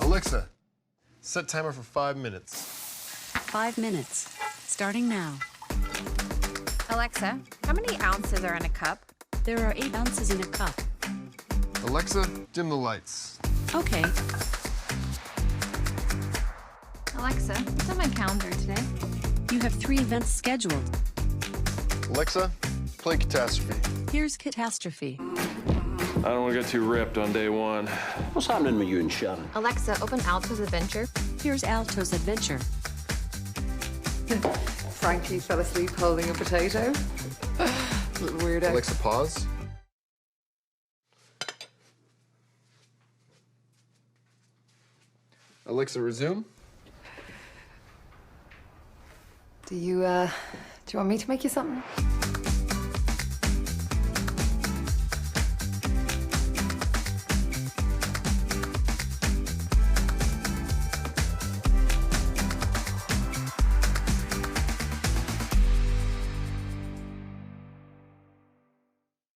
Alexa, set timer for 5 minutes. 5 minutes, starting now. Alexa, how many ounces are in a cup? There are 8 ounces in a cup. Alexa, dim the lights. Okay. Alexa, what's on my calendar today? You have 3 events scheduled. Alexa, play Catastrophe. Here's Catastrophe. I don't want to get too ripped on day one. What's happening with you and Sharon? Alexa, open Alto's Adventure. Here's Alto's Adventure. Frankly, fell asleep holding a potato. Little weirdo. Alexa, pause. Alexa, resume. Do you want me to make you something?